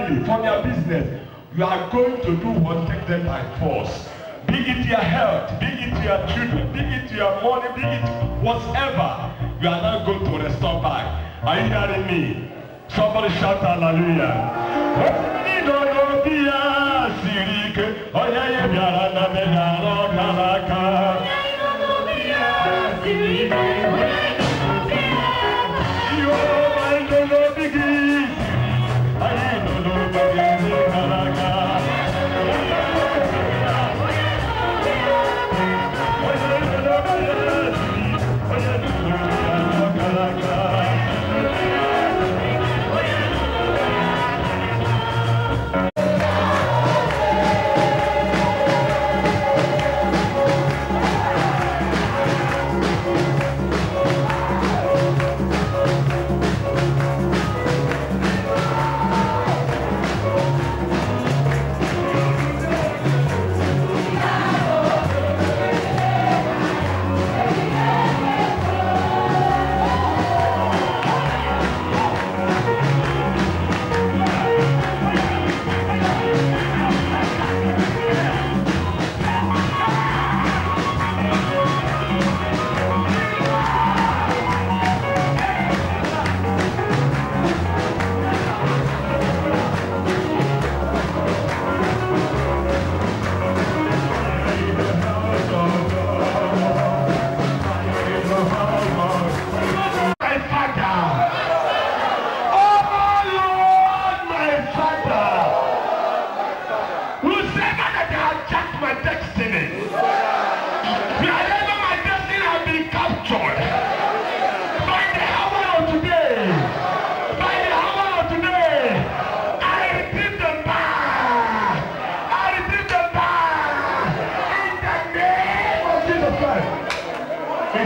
family, for their business, you are going to do what take them by force. Be it your health, be it your children, be it your money, be it whatever, you are not going to restore back. Are you hearing me? Somebody shout hallelujah.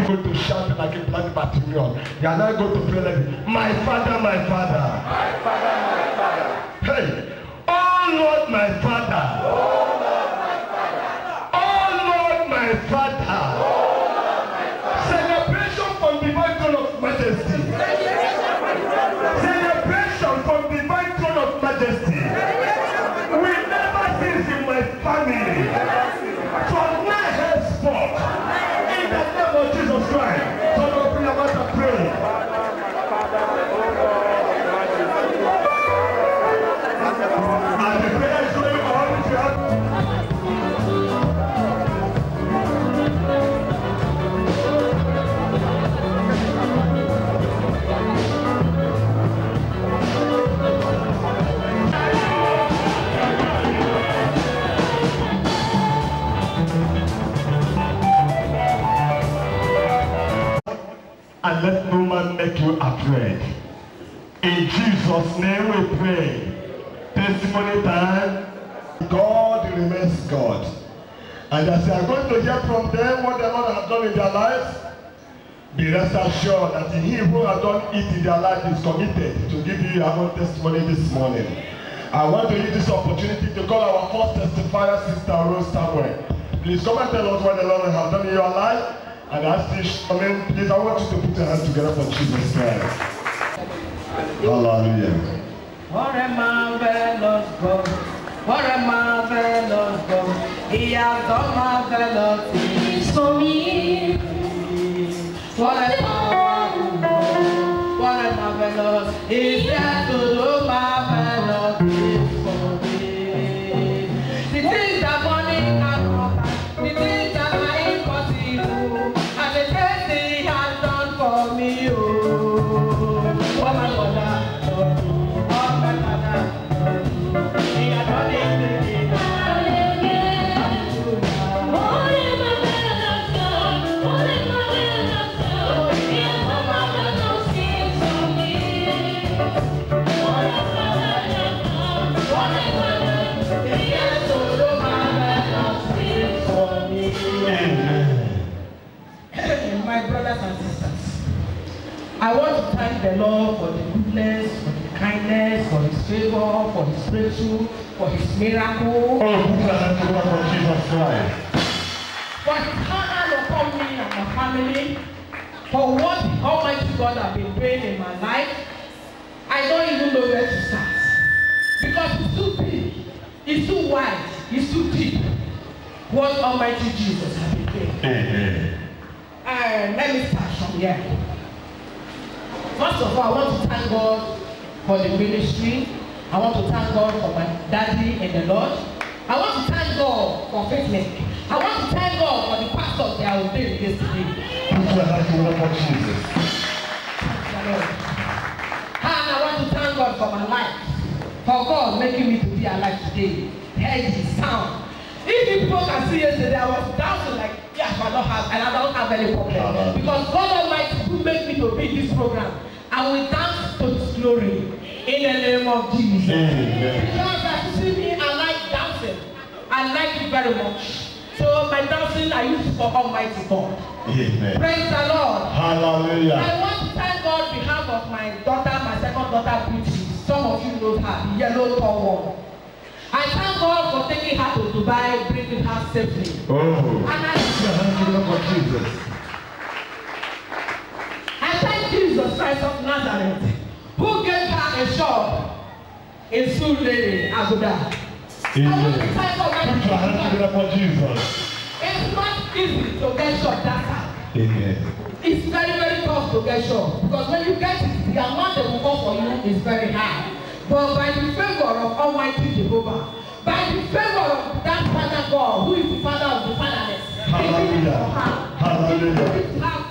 Going to shout like a blind battalion. You are not going to pray like, my father, my father. My father, my father. Hey, oh Lord, my father. Oh Lord, my father. Oh Lord, my father. Oh Lord, my father. Celebration from divine throne of majesty. Celebration from divine throne of majesty. We never cease in my family. From now henceforth. In the name of Jesus Christ, so don't bring about to pray. And the prayer is going on if you have. And let no man make you afraid. In Jesus' name we pray. Testimony time. God remains God. And as you are going to hear from them what the Lord has done in their lives, be rest assured that he who has done it in their life is committed to give you your own testimony this morning. I want to use this opportunity to call our first testifier, Sister Rose Samuel. Please come and tell us what the Lord has done in your life. And as this comment, please, I want you to put your hands together for Jesus Christ. Hallelujah. What a marvelous God. What a marvelous God. He has done marvelous things for me. What a marvelous God. What a marvelous. He's there to do marvelous things for me. The things that money cannot buy. The things that are impossible. And the things he has done for me. Oh, what my mother. My brothers and sisters, I want to thank the Lord for the goodness, for the kindness, for his favor, for his breakthrough, for his miracle. Oh, for Jesus Christ. For his hand upon me and my family, for what the Almighty God has been doing in my life. I don't even know where to start. Because It's too wide. It's too deep. What Almighty Jesus has been doing. Amen. Let me start from here. First of all, I want to thank God for the ministry. I want to thank God for my daddy and the Lord. I want to thank God for faithfulness. I want to thank God for the pastors that I was doing yesterday. Put your hands together for Jesus. And I want to thank God for my life. For God making me to be alive today. Head is sound. If people can see yesterday, I was doubting like, yeah, I don't have, and I don't have any problem. Because God Almighty who made me to be in this program, I will dance to His glory in the name of Jesus. Because as you see me, I like dancing. I like it very much. So my dancing, I use it for Almighty God. Amen. Praise the Lord. Hallelujah. I want to thank God on behalf of my daughter, my second daughter, Beauty. Some of you know her, the yellow tall one. I thank God for taking her to Dubai, bringing her safely. Oh. And I thank Jesus Christ of Nazareth, who gave her a shop in Surulere, Abuja. Amen. Put your hands together for Jesus. It's not easy to get shop that time. Amen. It's very, very tough to get shop because when you get it, the amount they will go for you is very high. But by the favor of Almighty Jehovah, by the favor of that Father God, who is the Father of the fatherless, Hallelujah. He have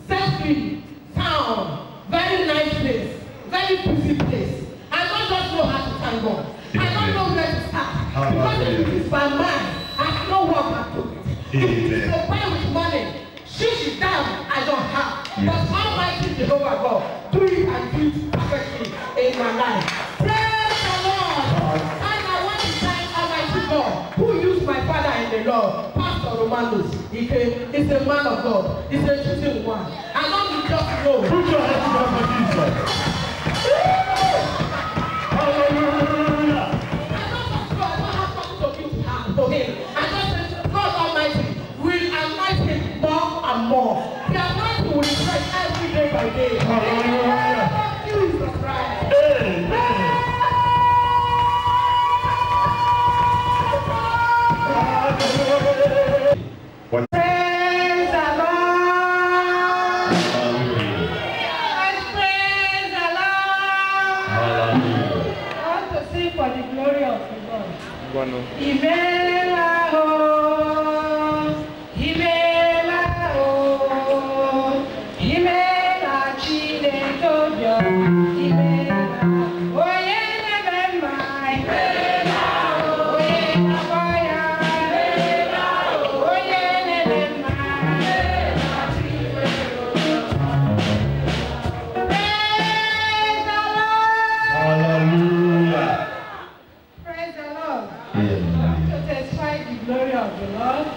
safely, sound, very nice place, very busy place. I don't just know how to thank God. I don't know where to start. Because if it is by mind, I have no work to do it. If it is to buy with money, shoot it down, I don't have. But Almighty Jehovah God, do it and do it perfectly in my life. Praise the Lord. And I want to thank Almighty God, who used my father in the Lord, Pastor Romanos. He's a man of God. He's a chosen one. I want to just know. Put your hands together for Jesus. Hallelujah. I don't have something to give to him. I just said, God Almighty will anoint him more and more. The anointing will refresh every day by day. Hallelujah. Jesus Christ. Amen. Praise the Lord. Hallelujah. Praise the Lord. Hallelujah. I want to sing for the glory of the Lord. Bueno. Imela o, Imela o, Imela Chineke obio, Imela onye na-eme mma, Imela o, onye na-agba ya, Imela o, onye na-eme mma, Imela Praise the Lord. Praise the Lord. To testify the glory of the Lord,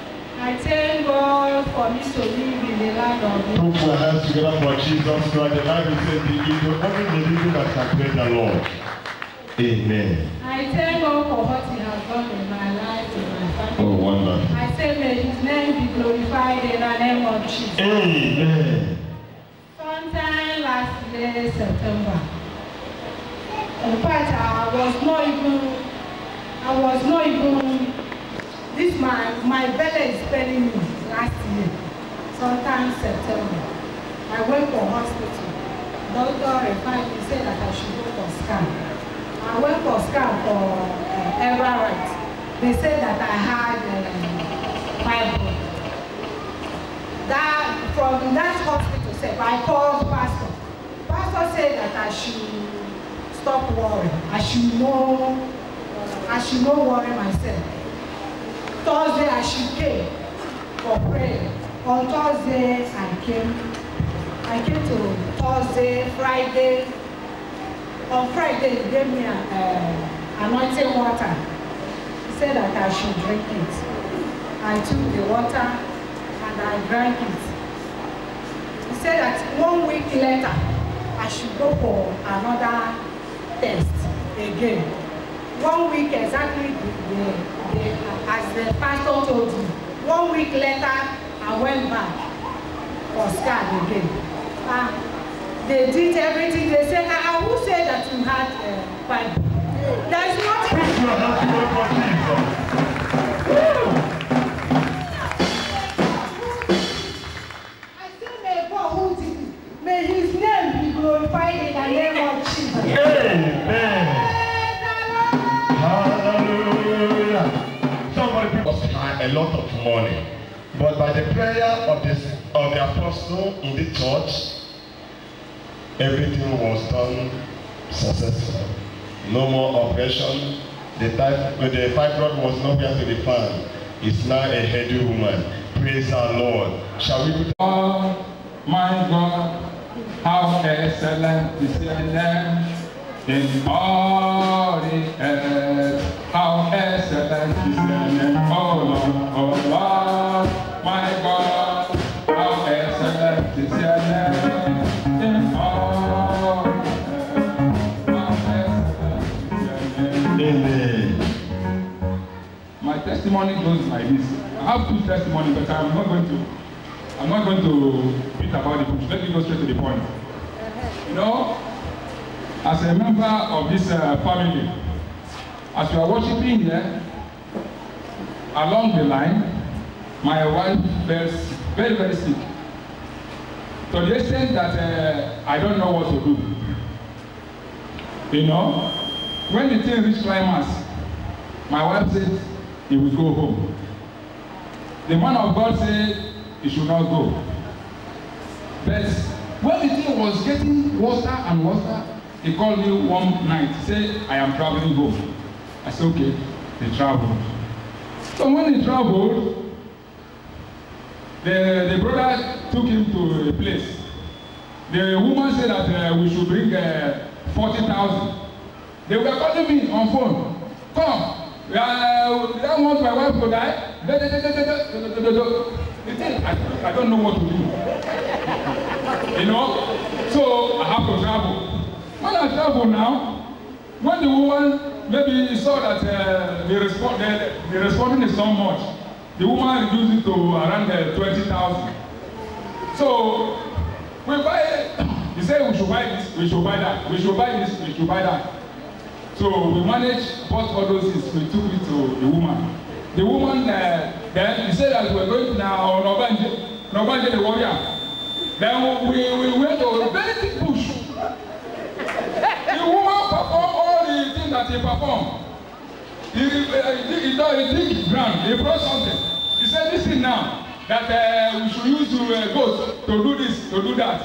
I thank God for me to live in the land of the Put your hands together for Jesus Christ. The Bible says it is only the living that can praise the Lord. Amen. I thank God for what He has done in my life, in my family. Oh, wonderful. I say, may His name be glorified in the name of Jesus. Amen. Sometime last year, September. In fact, I was not even, my belly is paining me last year. Sometime September. I went for hospital. Doctor referred me, said that I should go for scan. I went for scan for MRI. They said that I had fibroid. That from that hospital said I called pastor. Pastor said that I should stop worrying. I should not worry myself. Thursday I should came for prayer. On Thursday I came to Thursday, Friday. On Friday he gave me anointing water. He said that I should drink it. I took the water and I drank it. He said that 1 week later I should go for another test again. 1 week exactly as the pastor told me. 1 week later I went back for scan again. They did everything. They said, who said that you had fibroid? There is nothing. Put your hands together for Jesus. Woo! I say, may God who did it, may his name be glorified in the name of Jesus. Amen. Hallelujah. Somebody people spend a lot of money, but by the prayer of the apostle in the church, everything was done successful. No more operation. The fibroid was nowhere to be found. It's now a healthy woman. Praise our Lord. Shall we put Oh my God, how excellent is your name in all the earth. How excellent is your name, oh Lord, my God. How excellent is your name in all the earth. How excellent is your name. Amen. My testimony goes like this. I have two testimonies, but I'm not going to beat about the bush. Let me go straight to the point. You know, as a member of this family, as you are worshiping here, along the line, my wife felt very, very sick. To the extent that I don't know what to do. You know, when the thing reached climax, my wife said he will go home. The man of God said he should not go. But when the thing was getting worse and worse, he called me one night. He said, I am traveling home. I said, okay. They traveled. So when they traveled, the brother took him to a place. The woman said that we should bring 40,000. They were calling me on phone. Come. I don't want my wife to die. I don't know what to do. You know? So I have to travel. When I travel now, when the woman maybe saw that the responding is so much, the woman reduced it to around 20,000. So we buy it. He said we should buy this, we should buy that, we should buy this, we should buy that. So we managed, bought all those things, we took it to the woman. The woman then he said that we were going to now Nobanje the warrior. Then we went to a very big bush. The woman performed all the things that he performed. He dig ground, he brought something. He said, listen now, that we should use goats to do this, to do that.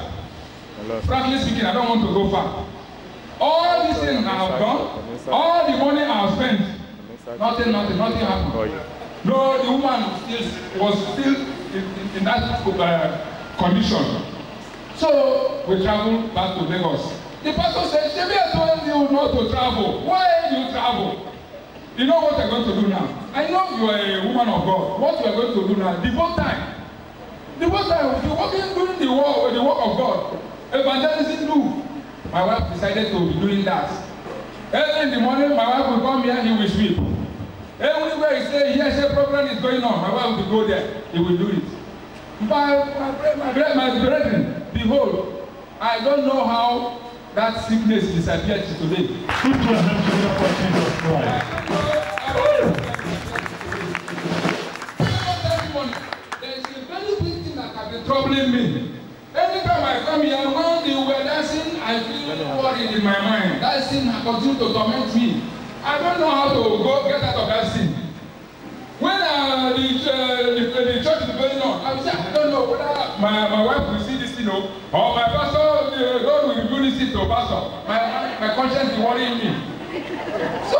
Frankly speaking, I don't want to go far. All these things I have done, all the money I have spent, nothing happened. No, the woman was still in that condition. So we traveled back to Lagos. The pastor said, Shebi, I told you not to travel. Why do you travel? You know what you're going to do now? I know you are a woman of God. What you are going to do now? Devote time. Devote time. You're working doing the work of God. Evangelism do. My wife decided to be doing that. Early in the morning, my wife will come here, he will sweep. Everywhere he say, yes, a program is going on, my wife will go there, he will do it. My brethren, behold, I don't know how that sickness disappeared today. Put your hands together for Jesus Christ. There is a very big thing that has been troubling me. Anytime I come here, when they were dancing, I feel worried in my mind. That sin continues to torment me. I don't know how to go get out of that sin. When the church is going on, I don't know whether my wife will see this thing or my pastor, God will do this thing to pastor. My conscience is worrying me. So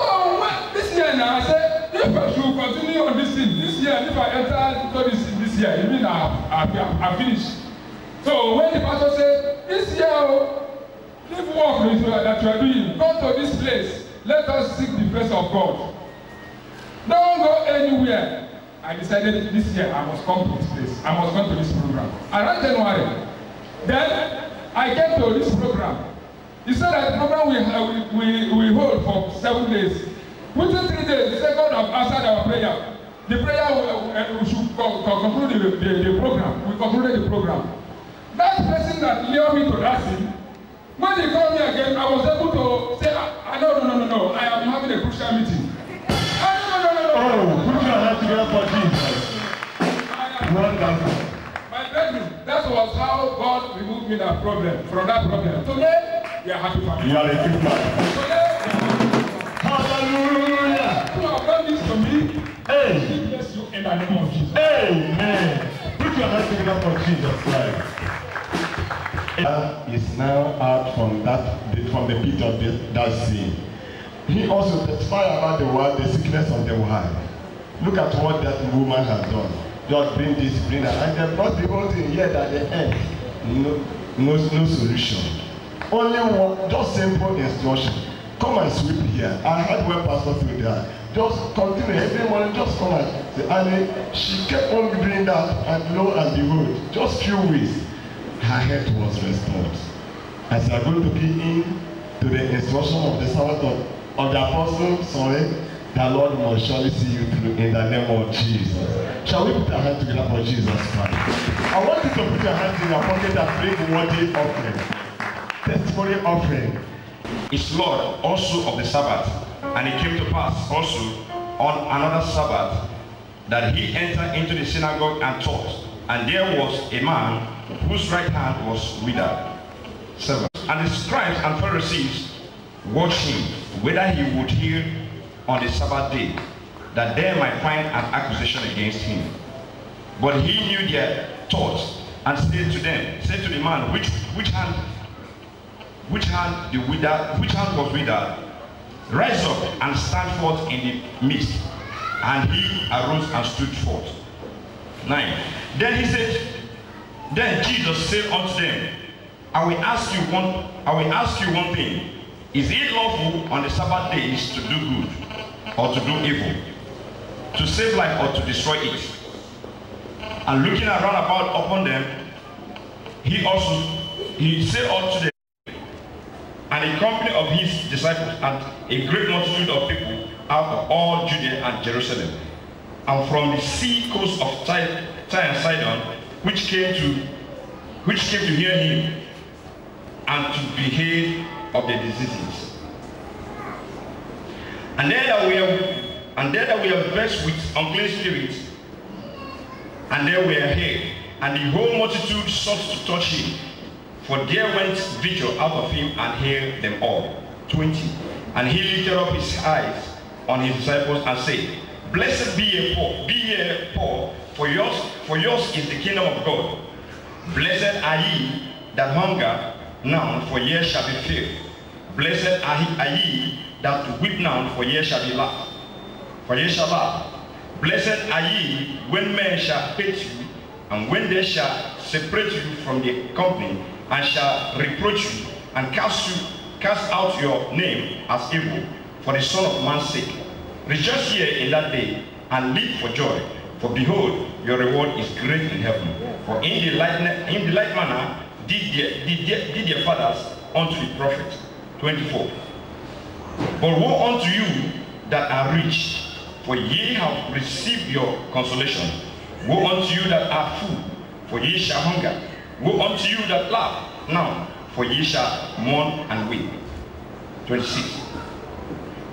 this year now, I said, if I should continue on this thing, this year, if I enter this year, it means I'm finished. So when the pastor said, this year, leave work that you are doing, go to this place, let us seek the face of God. Don't go anywhere. I decided this year I must come to this place. I must come to this program. Around January, then I came to this program. He said that the program we hold for 7 days. Within 3 days, he said God have answered our prayer. The prayer we should conclude the program. We concluded the program. That person that lured me to that scene, when he called me again, I was able to say, no, I am not special meeting. Oh, put your hands together for Jesus. Wonderful. My brethren, that was how God removed me that problem, from that problem. Today, we are happy family. You are a good man. Today, Hallelujah. you have done this to me. Hey. He bless you in the name of Jesus. Amen. Put your hands together for Jesus Christ. Is now out from the pit of that sin. He also testified about the sickness of the wife. Look at what that woman has done. Just bring this, bring that, and they brought the whole thing yet at the end. No solution. Only one, just simple instruction. Come and sweep here. I heard when Pastor said that. Just continue every morning, just come and say, and she kept on doing that, and lo and behold, just few weeks, her health was restored. As you are going to be in to the instruction of the servant of the apostle, the Lord will surely see you through in the name of Jesus. Shall we put our hands together for Jesus Christ? I want you to put your hands in your pocket and bring worthy offering, testimony offering. Is Lord also of the Sabbath, and it came to pass also on another Sabbath that he entered into the synagogue and taught, and there was a man whose right hand was withered. 7. And the scribes and Pharisees watched him, whether he would heal on the Sabbath day, that they might find an accusation against him. But he knew their thoughts, and said to the man, which hand was withered, rise up and stand forth in the midst. And he arose and stood forth. 9. Then Jesus said unto them, I will ask you one thing. Is it lawful on the Sabbath days to do good or to do evil, to save life or to destroy it? And looking around about upon them, he said unto them, and a company of his disciples and a great multitude of people out of all Judea and Jerusalem, and from the sea coast of Tyre and Sidon, which came to hear him and to be healed of the diseases. And there that we are vexed with unclean spirits, and they were healed, and the whole multitude sought to touch him, for there went vigil out of him and healed them all. 20. And he lifted up his eyes on his disciples and said, Blessed be ye poor, for yours is the kingdom of God. Blessed are ye that hunger now, for ye shall be filled. Blessed are ye that weep now, for ye shall be laughed. For ye shall laugh. Blessed are ye when men shall hate you, and when they shall separate you from the company, and shall reproach you, and cast out your name as evil, for the Son of Man's sake. Rejoice ye in that day, and leap for joy, for behold, your reward is great in heaven. For in the like manner did their fathers unto the prophet. 24. But woe unto you that are rich, for ye have received your consolation. Woe unto you that are full, for ye shall hunger. Woe unto you that laugh now, for ye shall mourn and weep. 26.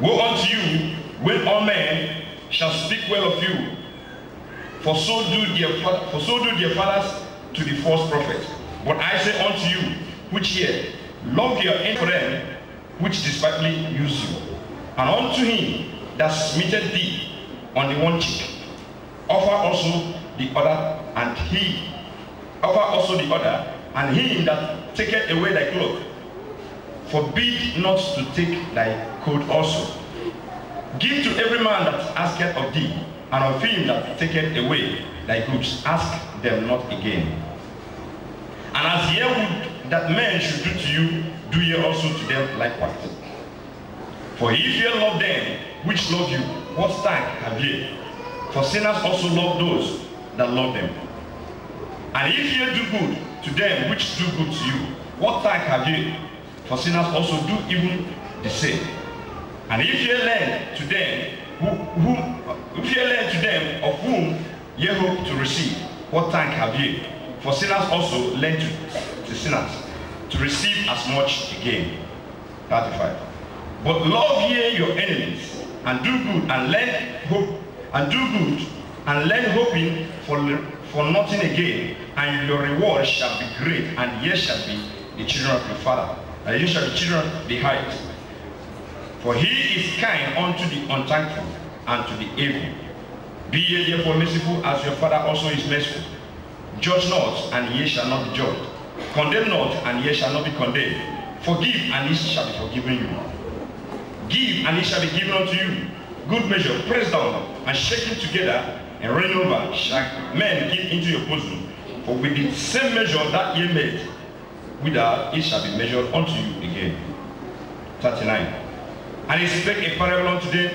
Woe unto you when all men shall speak well of you, for so do their fathers to the false prophets. But I say unto you, which hear, love your enemies, for them which despitefully use you. And unto him that smiteth thee on the one cheek, offer also the other, and him that taketh away thy cloak, forbid not to take thy coat also. Give to every man that asketh of thee, and of him that taketh away thy goods, ask them not again. And as ye would that men should do to you, do ye also to them likewise. For if ye love them which love you, what thank have ye? For sinners also love those that love them. And if ye do good to them which do good to you, what thank have ye? For sinners also do even the same. And if ye lend to them of whom ye hope to receive, what thank have ye? For sinners also lend to sinners to receive as much again. 35. But love ye your enemies, and do good and learn hope, and do good and learn hoping for nothing again, and your reward shall be great, and ye shall be the children of your Father, and ye shall be children of the height. For he is kind unto the unthankful and to the evil. Be ye therefore merciful, as your Father also is merciful. Judge not, and ye shall not be judged. Condemn not, and ye shall not be condemned. Forgive, and it shall be forgiven you. Give, and it shall be given unto you. Good measure, pressed down, and shaken together, and running over, shall men give into your bosom. For with the same measure that ye made, withal it shall be measured unto you again. 39. And he spake a parable unto them.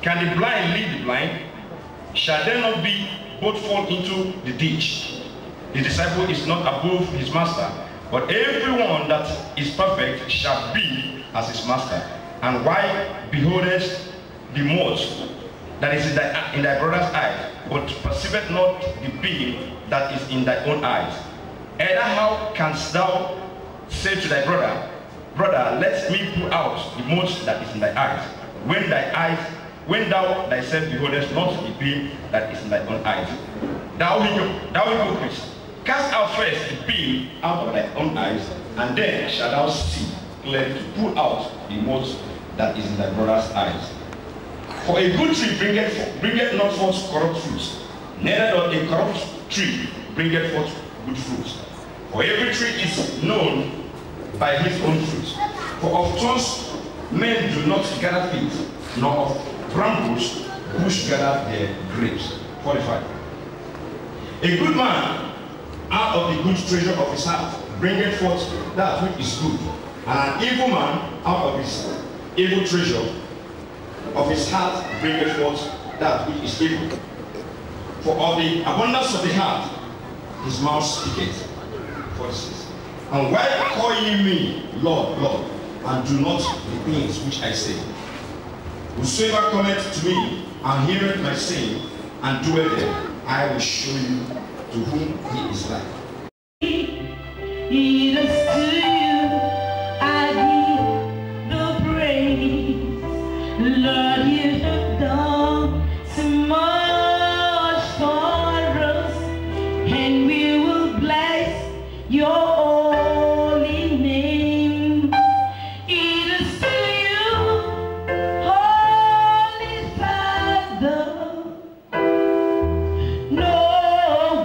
Can the blind lead the blind? Shall there not be both fall into the ditch? The disciple is not above his master, but everyone that is perfect shall be as his master. And why beholdest the mote that is in thy brother's eye, but perceiveth not the beam that is in thy own eyes? Either how canst thou say to thy brother, Brother, let me pull out the mote that is in thy eyes, when thou thyself beholdest not the beam that is in thy own eyes? Thou hypocrite, cast out first the beam out of thy own eyes, and then shalt thou see clearly to pull out the mote that is in thy brother's eyes. For a good tree bringeth not forth corrupt fruits, neither doth a corrupt tree bringeth forth good fruits. For every tree is known by his own fruits. For of thorns men do not gather figs, nor of brambles bush gather their grapes. 45. A good man out of the good treasure of his heart bringeth forth that which is good, and an evil man out of his evil treasure of his heart bringeth forth that which is evil. For of the abundance of the heart his mouth speaketh. 46. And why call ye me Lord, Lord, and do not the things which I say? Whosoever cometh to me and heareth my saying, and doeth them, I will show you to whom he is like. It is to you I give the praise. Lord, you have done so much for us, and we will bless your holy name. It is to you, Holy Father, no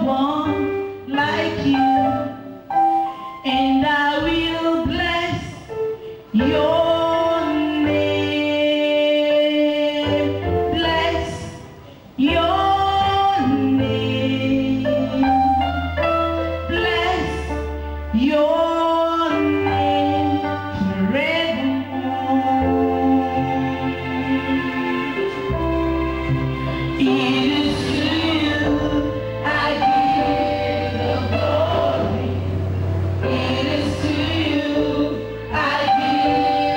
one like you. And I will bless your name, bless your name, bless your name forevermore. It is to you I give the glory. It is to you I give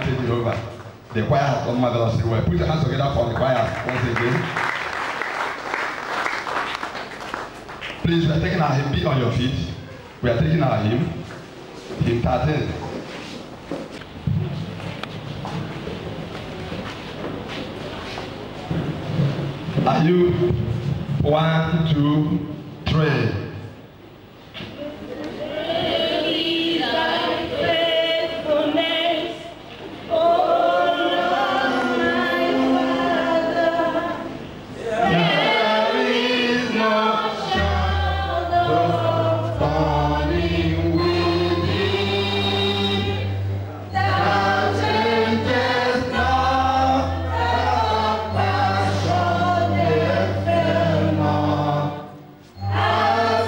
Almighty Jehovah. The choir has done marvelously well. Put your hands together for the choir once again. Please, we are taking our hymn. Be on your feet. We are taking our hymn. Hymn 13. Are you? 1, 2, 3. As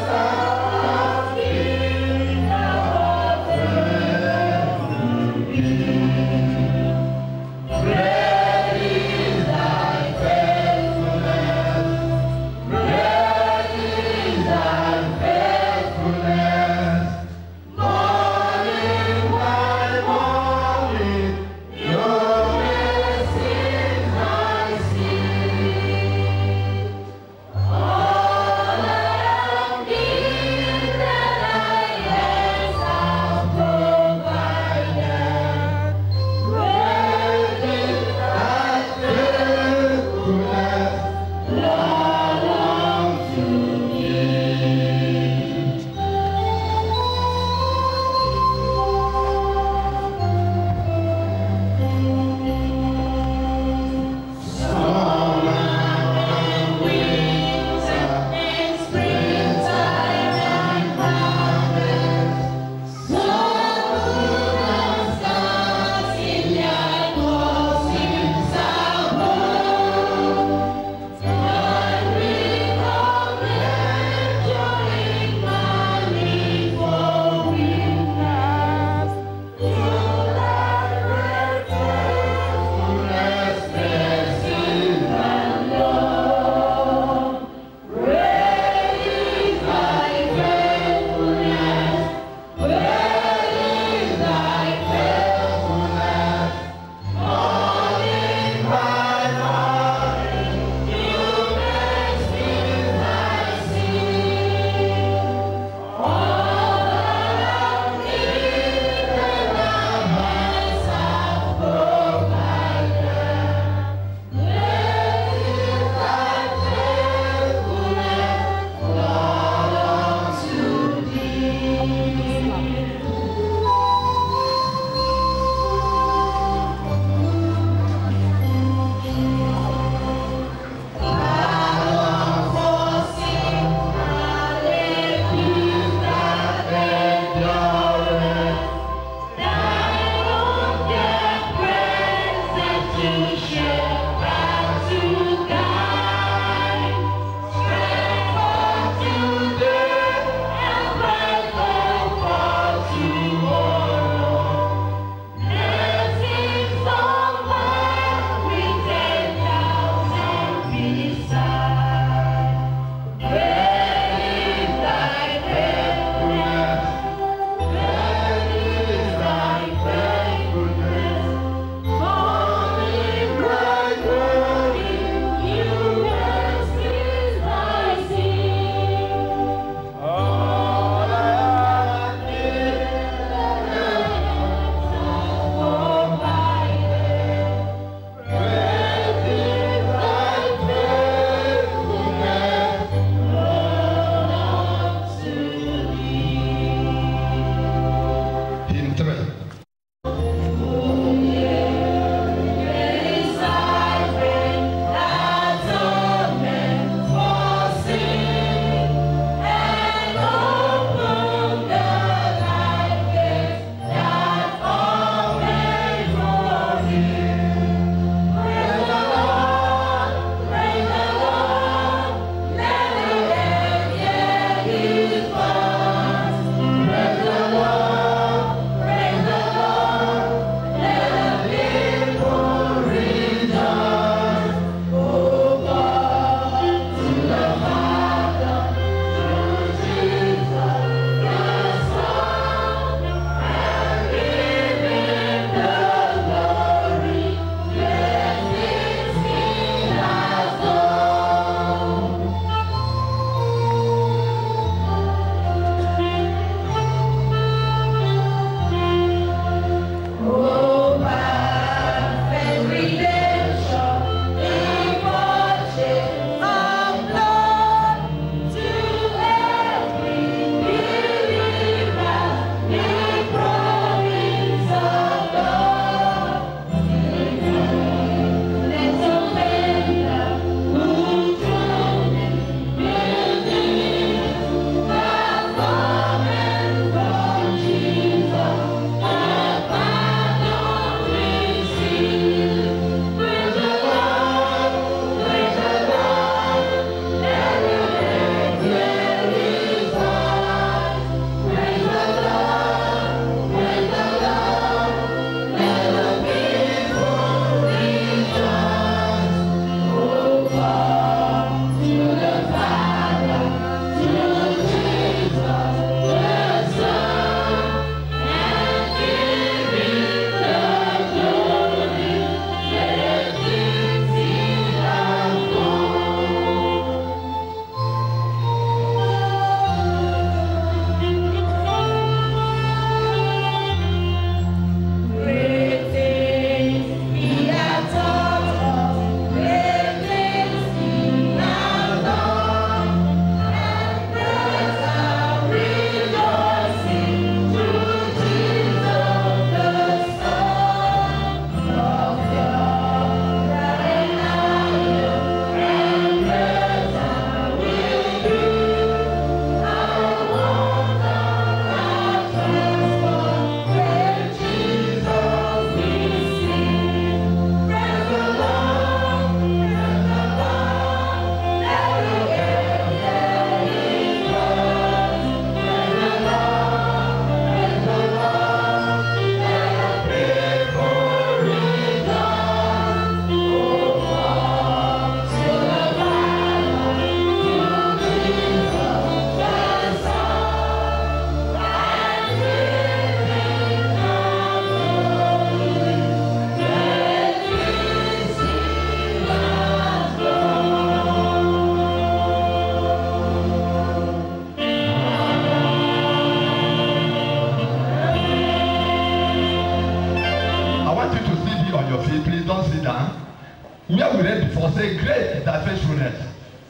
where we read before, say, great is thy faithfulness.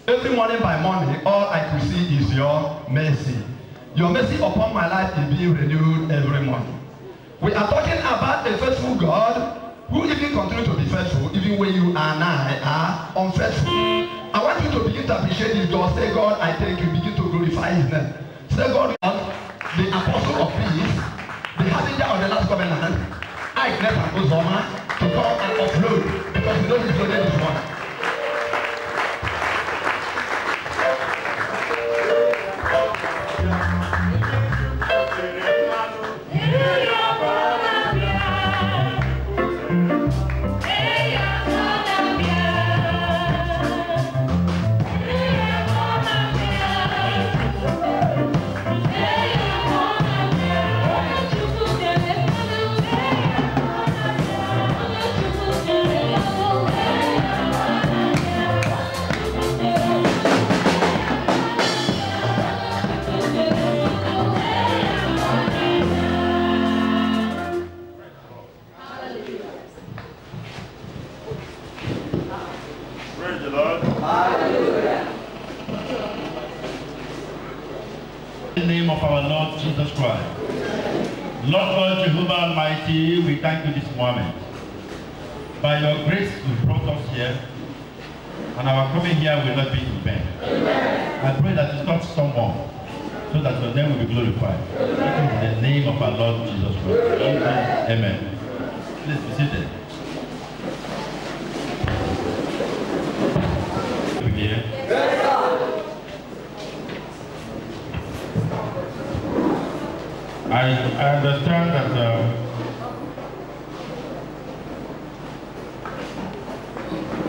Every morning by morning, all I could see is your mercy. Your mercy upon my life is being renewed every morning. We are talking about a faithful God who even continue to be faithful even when you and I are unfaithful. I want you to begin to appreciate this God. Say, God, I thank you. Begin to glorify his name. Say, God, the apostle of peace, the harbinger of the last covenant, I never go to come and upload because we know he's loaded this one. Jesus Christ. Lord God, Jehovah Almighty, we thank you this moment. By your grace, you brought us here, and our coming here will not be in vain. I pray that you touch someone, so that your name will be glorified. In the name of our Lord Jesus Christ. Amen. Please be seated. Here. I understand that to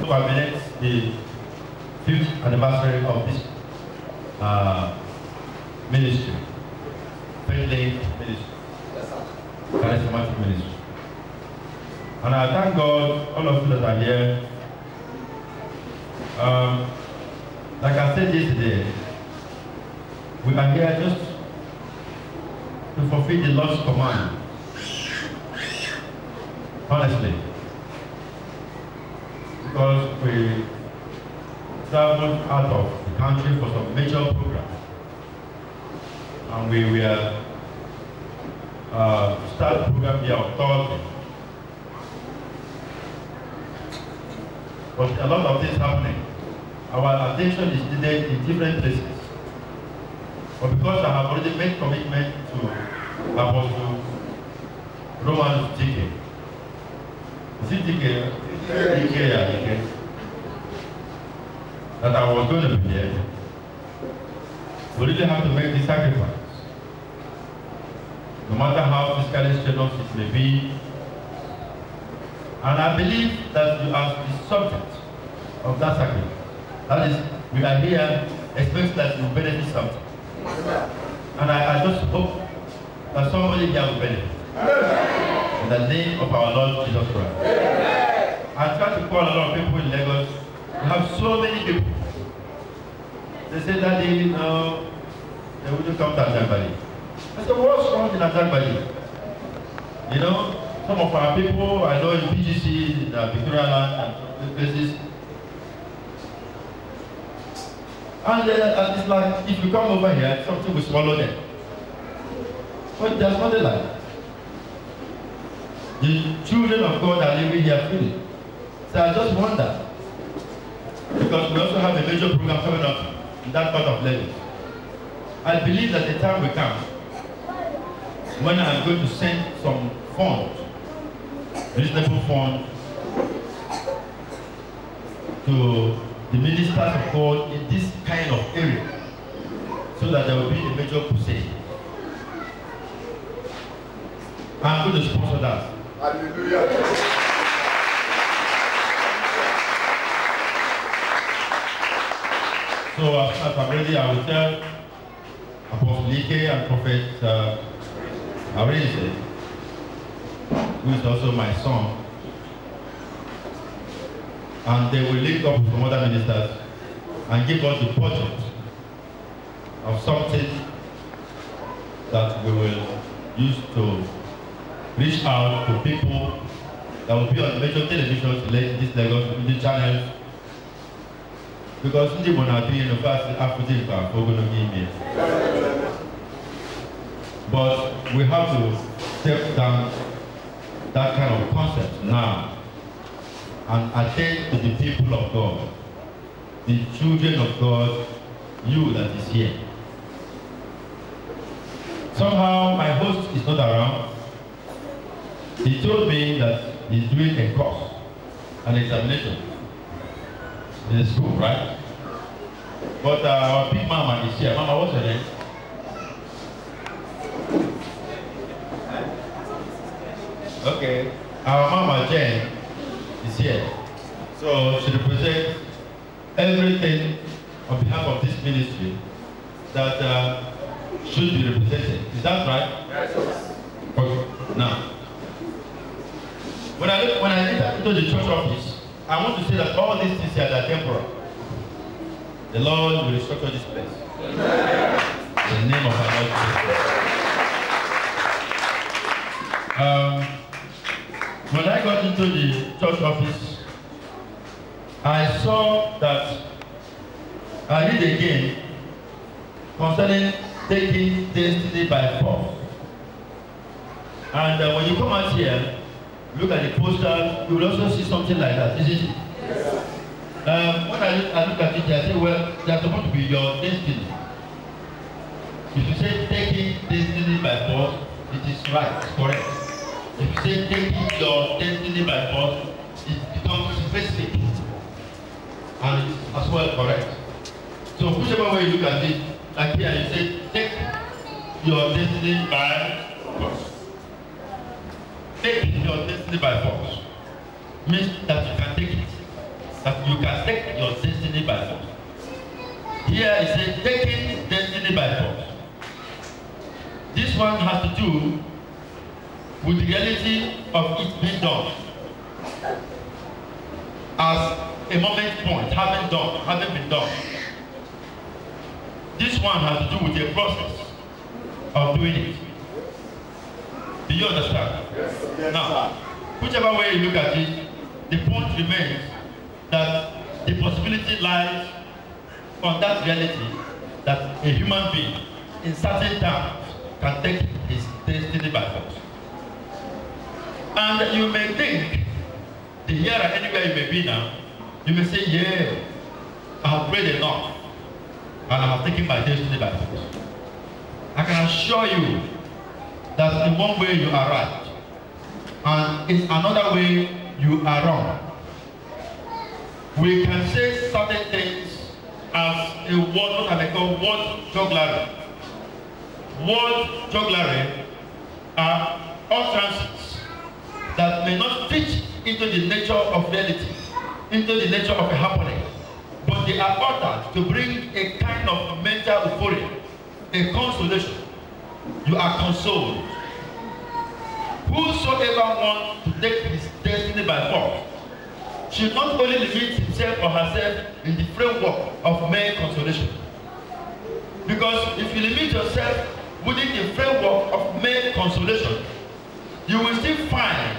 commemorate the 5th anniversary of this ministry, Faith-Linked Ministry, Charismatic Ministry. And I thank God, all of you that are here. Like I said yesterday, we are here just to fulfill the Lord's command. Honestly. Because we traveled out of the country for some major program. And we will start the program here on Thursday. But a lot of things happening. Our attention is needed in different places. But because I have already made commitment to Apostle Roman Tike. Is it Tike? Tike. That I was going to be there. We really have to make this sacrifice. No matter how physically strenuous it may be. And I believe that you are the subject of that sacrifice. That is, we are here expecting that you benefit something. And I just hope that somebody here will benefit. In the name of our Lord Jesus Christ. I try to call a lot of people in Lagos. We have so many people. They say that they wouldn't come to Ajagbali. I said, what's wrong in Ajagbali? You know, some of our people, I know in BGC, in Victoria Land, and places. And it's like, if you come over here, something will swallow them. But there's nothing like that. The children of God are living here freely. So I just wonder, because we also have a major program coming up in that part of Lagos. I believe that the time will come when I'm going to send some funds, reasonable funds, to the ministers of God in this kind of area, so that there will be a major crusade. I'm going to sponsor that. Hallelujah. So as I'm ready, I will tell Apostle Ike and Prophet Arise, who is also my son, and they will link up with some other ministers and give us the budget of something that we will use to reach out to people that will be on major television, this Lagos media channels. Because ndị Igbo na-adị in the first African email. But we have to step down that kind of concept now and attend to the people of God, the children of God, you that is here. Somehow my host is not around. He told me that he's doing a course, an examination in the school, right? But our big mama is here. Mama, what's her name? Okay. Our mama Jane is here. So she represents everything on behalf of this ministry that should be represented. Is that right? Yes. Okay. Now, when I enter into the church office, I want to say that all these things here are temporal. The Lord will restructure this place. In the name of our Lord Jesus. When I got into the church office, I saw that I read again concerning taking destiny by force. And when you come out here, look at the poster, you will also see something like that, isn't it? Yes. When I look at it, I say, well, that's supposed to be your destiny. If you say taking destiny by force, it is right, it's correct. If you say taking your destiny by force, it becomes specific. And it's as well correct. So whichever way you look at it, like here you say, take your destiny by force. Taking your destiny by force means that you can take it. That you can take your destiny by force. Here it says taking destiny by force. This one has to do with the reality of it being done. As a moment point, having been done. This one has to do with the process of doing it. Do you understand? Yes. Now, whichever way you look at it, the point remains that the possibility lies on that reality that a human being in certain times can take his destiny by force. And you may think, the here or anywhere you may be now, you may say, yeah, I have prayed enough and I have taken my destiny by force. I can assure you that in one way you are right and in another way you are wrong. We can say certain things as a word, what I call word jugglery. Word jugglery are utterances that may not fit into the nature of reality, into the nature of a happening, but they are uttered to bring a kind of mental euphoria, a consolation. You are consoled. Whosoever wants to take his destiny by force should not only limit himself or herself in the framework of mere consolation. Because if you limit yourself within the framework of mere consolation, you will still find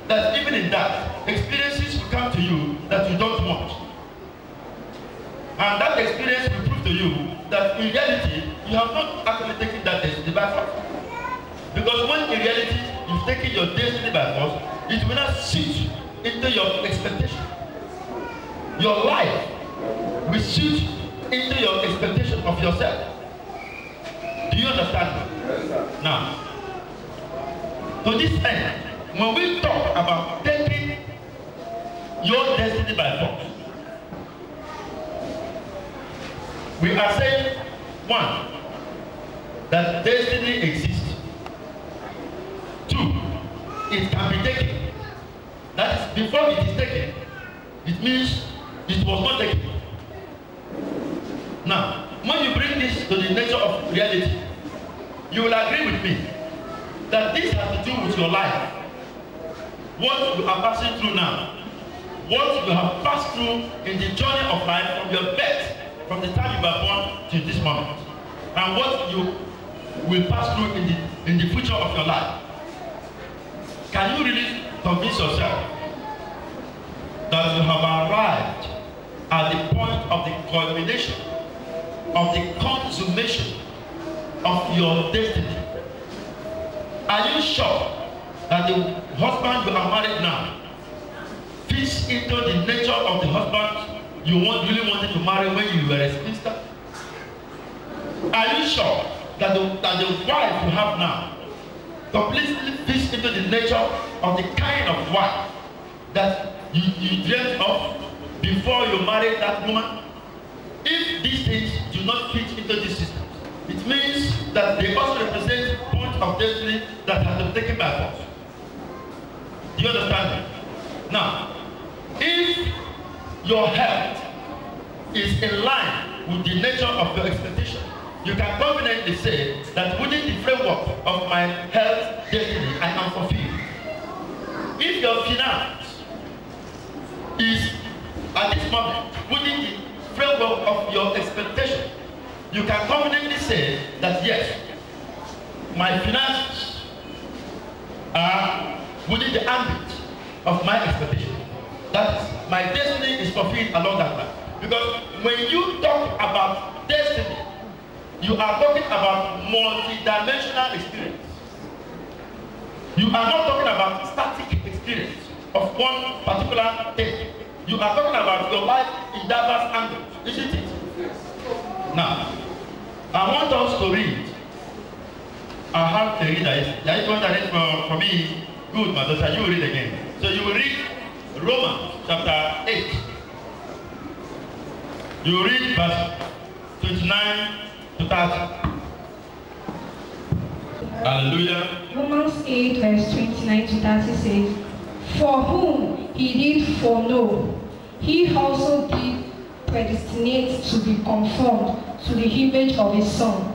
that even in that, experiences will come to you that you don't want. And that experience will prove to you that in reality, you have not actually taken that destiny by force. Because when in reality, you've taken your destiny by force, it will not suit into your expectation. Your life will suit into your expectation of yourself. Do you understand? Yes, sir. Now, to this end, when we talk about taking your destiny by force, we are saying, one, that destiny exists. Two, it can be taken. That is, before it is taken, it means it was not taken. Now, when you bring this to the nature of reality, you will agree with me that this has to do with your life. What you are passing through now, what you have passed through in the journey of life from your birth, from the time you were born to this moment, and what you will pass through in the future of your life. Can you really convince yourself that you have arrived at the point of the culmination, of the consummation of your destiny? Are you sure that the husband you are married now fits into the nature of the husband you really wanted to marry when you were a spinster? Are you sure that the wife you have now completely fits into the nature of the kind of wife that you dreamt of before you married that woman? If these things do not fit into this system, it means that they also represent points of destiny that have been taken by force. Do you understand me? Now, if your health is in line with the nature of your expectation, you can confidently say that within the framework of my health destiny, I am fulfilled. If your finance is at this moment within the framework of your expectation, you can confidently say that yes, my finances are within the ambit of my expectation. That is, my destiny is fulfilled along that line. Because when you talk about destiny, you are talking about multi-dimensional experience. You are not talking about static experience of one particular thing. You are talking about your life in diverse angles, isn't it? Now, I want us to read. I have a reader. There is one that is for me. Good, my daughter. You will read again. So you will read Romans chapter 8. You will read verse 29 to 30. Hallelujah. Romans 8 verse 29 to 30 says, "For whom he did foreknow, he also did predestinate to be conformed to the image of his Son,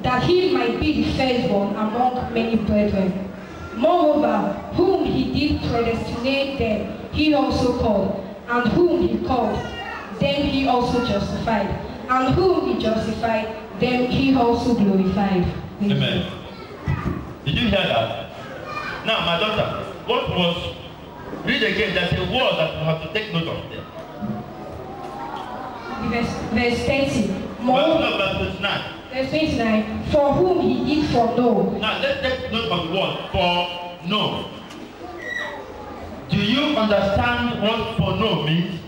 that he might be the firstborn among many brethren. Moreover, whom he did predestinate, them he also called, and whom he called, them he also justified, and whom he justified, them he also glorified." Amen. Did you hear that? Now, my daughter, what was, read again, there's a word that you have to take note of there. Verse 30. Verse 29. Verse 29. For whom he did foreknow. Now, let's take note of the word for know. Do you understand what for know means?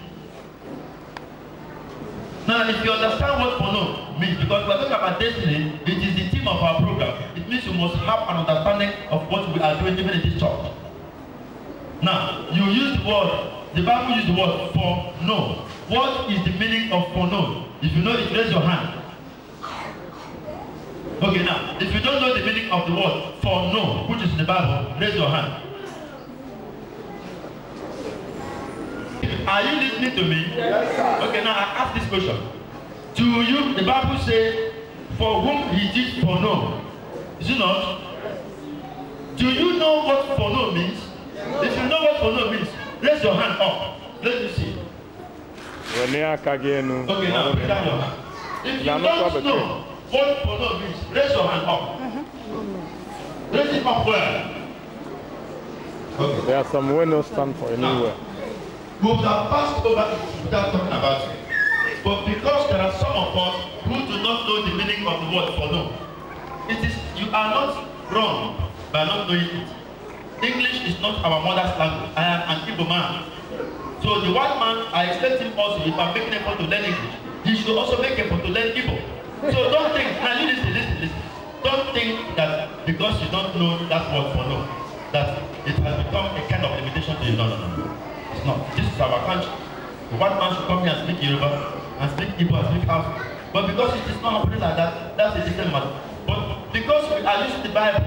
Now, if you understand what for know means, because we are talking about destiny, it is the theme of our program. It means you must have an understanding of what we are doing even in this church. Now, you use the word, the Bible uses the word for know. What is the meaning of for know? If you know it, raise your hand. Okay, now, if you don't know the meaning of the word for know, which is in the Bible, raise your hand. Are you listening to me? Yes, sir. Okay, now I ask this question. To you, the Bible says, for whom he did foreknow. Is it not? Do you know what foreknow means? If you know what foreknow means, raise your hand up. Let me see. Okay, now put down your hand. If you don't know what foreknow means, raise your hand up. Raise it up where? Okay. There are some windows stand for anywhere. We would have passed over it without talking about it. But because there are some of us who do not know the meaning of the word for know, it is, you are not wrong by not knowing it. English is not our mother's language. I am an Igbo man. So the white man, I expect him also, if I'm making effort to learn English, he should also make effort to learn Igbo. So don't think, now you listen. Don't think that because you don't know that word for know, that it has become a kind of limitation to you. No. It's not. This is our country. The white man should come here and speak Yoruba, and speak Igbo, and speak Hausa. But because it is not happening like that, that's a different matter. But because we are using the Bible,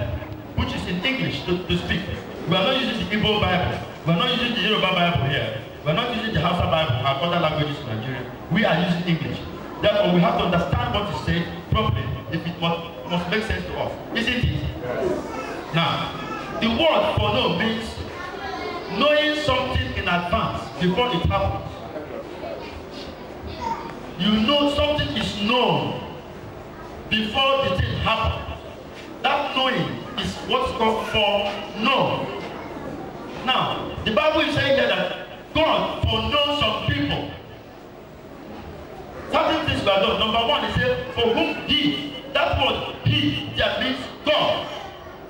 which is in English to speak, we are not using the Igbo Bible, we are not using the Yoruba Bible here, we are not using the Hausa Bible and other languages in Nigeria. We are using English. Therefore, we have to understand what is said properly if it must make sense to us. Isn't it? Now, the word for know means knowing something in advance before it happens. You know something is known before the thing happens. That knowing is what's called for know. Now, the Bible is saying that God foreknows some people. Certain things were done. Number one, he said, for whom he, that word he, that means God.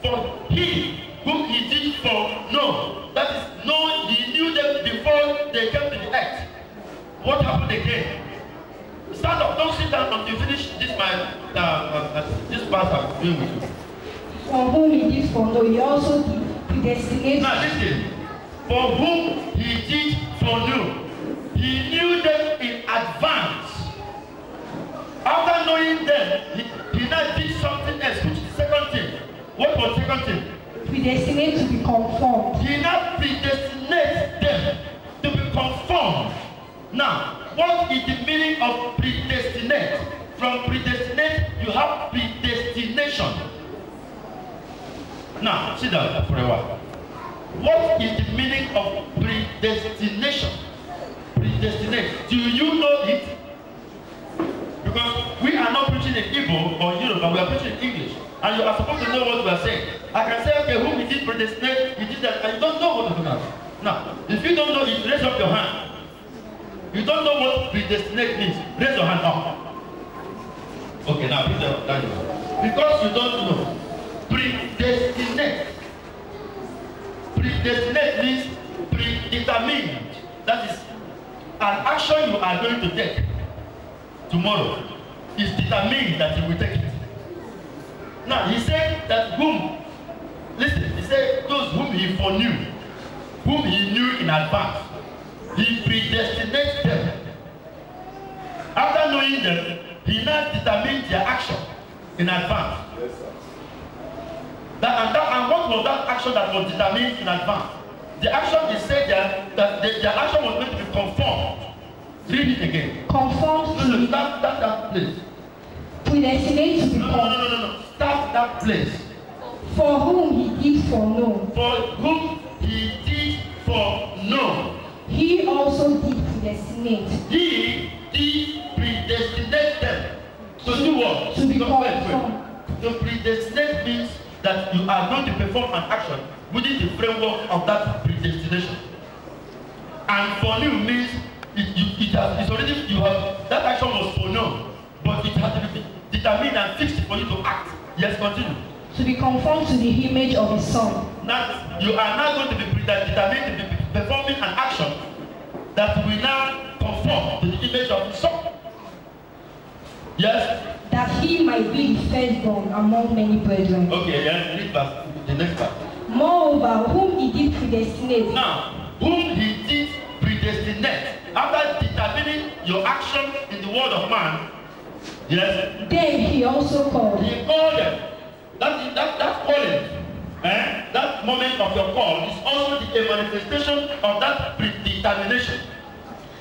For he, whom he did foreknow. That is, no, he knew them before they came to the earth. What happened again? Stand up, don't sit down until you finish this this part I'm doing with you. For whom he did foreknow, he also did predestinate. Now listen. For whom he did foreknow, he knew them in advance. After knowing them, he now did something else, which is the second thing. What was the second thing? Predestinate to be conformed. He now predestinates them to be conformed. Now, what is the meaning of predestinate? From predestinate, you have predestination. Now, sit down for a while. What is the meaning of predestination? Predestinate. Do you know it? Because we are not preaching in Igbo or Yoruba, we are preaching in English. And you are supposed to know what we are saying. I can say, okay, whom he did predestinate, he did that, and you don't know what to do now. Now, if you don't know it, raise up your hand. You don't know what predestinate means, raise your hand up. Okay, now please down. Because you don't know. Predestinate. Predestinate means predetermined. That is an action you are going to take tomorrow is determined that you will take it. Now he said that whom, listen, he said those whom he foreknew, whom he knew in advance, he predestinated them. After knowing them, he now determined their action in advance. Yes, sir. And what was that action that was determined in advance? The action is said that their action was going to be conformed. Read it again. Conformed to No, start that place. predestinate to be conformed. No. Start that place. For whom he did foreknow, For whom he did foreknow. he also did predestinate. He did predestinate them. To do what? To be Wait. conformed. To predestinate means that you are going to perform an action within the framework of that predestination. And foreknow means it's already, you have, that action was foreknown, but it has to be determined and fixed for you to act. Yes, continue. To be conformed to the image of his son. Now, you are now going to be determined to be performing an action that will now conform to the image of his son. Yes? That he might be the firstborn among many brethren. Okay, yes, read verse, the next part. Moreover, whom he did predestinate. Now, whom he did predestinate, after determining your action in the world of man, yes, Then he also called. he called them. That calling, that moment of your call is also a manifestation of that predetermination.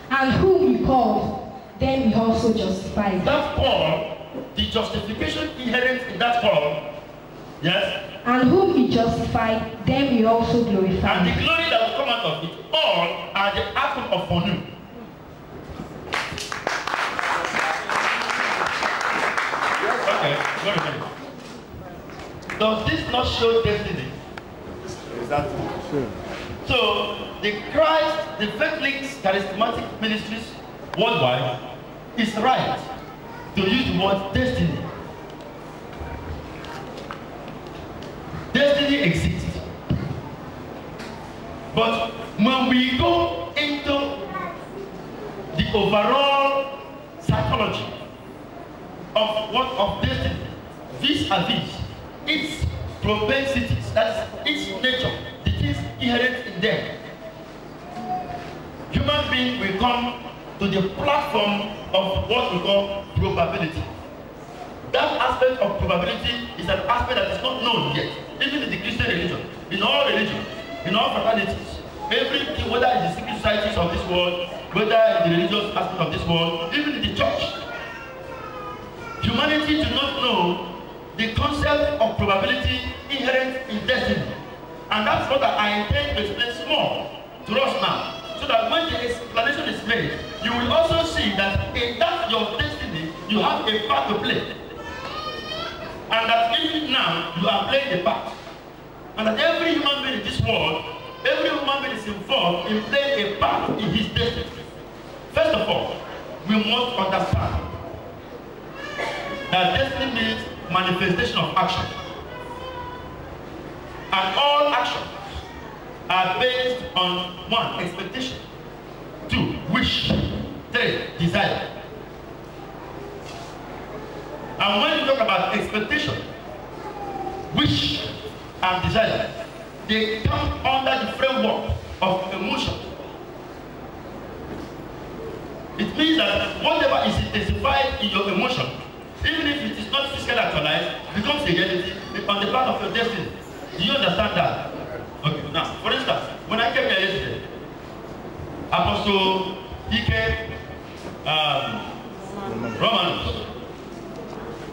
And whom he called, then he also justified. That call, the justification inherent in that call, yes, And whom he justified, them he also and the glorified. glory that will come out of it all are the outcome of foreknow. Okay, wait a minute. Does this not show destiny? Exactly. Sure. So, the Faith Links Charismatic Ministries worldwide is right to use the word destiny. Destiny exists. But when we go into the overall psychology of destiny, vis-a-vis its propensities, that is its nature, the things inherent in them, human being will come to the platform of what we call probability. That aspect of probability is an aspect that is not known yet, even in the Christian religion, in all religions, in all fraternities. Everything, whether in the secret societies of this world, whether in the religious aspect of this world, even in the church, humanity do not know the concept of probability inherent in destiny. And that's what I intend to explain small to us now. So that when the explanation is made, you will also see that in that your destiny, you have a part to play. And that even now, you are playing a part. And that every human being in this world every human being is involved in playing a part in his destiny. First of all, we must understand that destiny means manifestation of action. And all actions are based on 1, expectation, 2, wish, 3, desire. And when you talk about expectation, wish, and desire, they come under the framework of emotion. It means that whatever is intensified in your emotion, even if it is not physically actualized, becomes a reality on the part of your destiny. Do you understand that? Okay, now, for instance, when I came here yesterday, Apostle Ike Romanus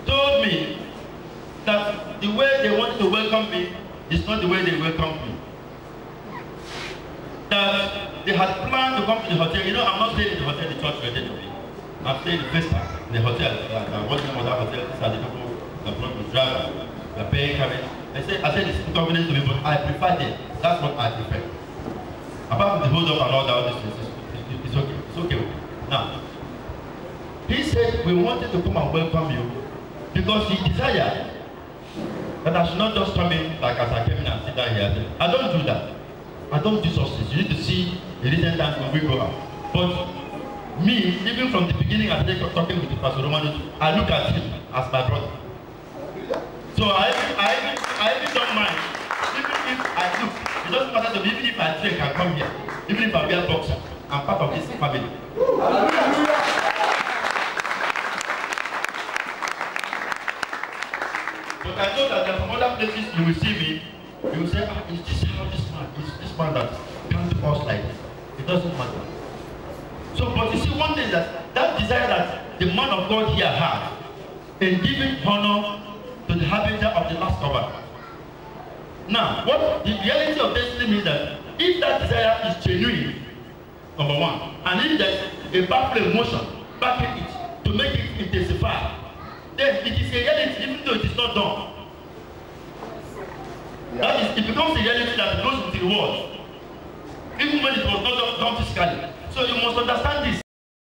told me that the way they wanted to welcome me is not the way they welcomed me. That they had planned to come to the hotel. You know, I'm not staying in the hotel the church rented me. I'm staying in the first time in the hotel. I'm working on that hotel. These are the people that brought me driver. They're paying cabin. I said it's inconvenient to me, but I prefer it. That's what I prefer. Apart from the hold up and all that, it's okay. It's okay. Now, he said we wanted to come and welcome you because he desired that I should not just come in like as I came in and sit down here. I don't do that. I don't do such things. You need to see the recent times when we go out. But me, even from the beginning, I started talking with Pastor Romanus, I look at him as my brother. So I even don't mind. Even if I look, it doesn't matter to me, even if I drink, I come here. Even if I wear boxer, I'm part of this family. But I know that there are some other places you will see me, you will say, is this how this man that comes to us like this? It doesn't matter. So, but you see, one thing that desire that the man of God here had in giving honor to the habitat of the last covenant. Now, what the reality of destiny means that if that desire is genuine, number one, and if there's a powerful emotion backing it to make it intensify, then it is a reality even though it is not done. Yeah. That is, it becomes a reality that goes with the reward, even when it was not done physically. So you must understand this.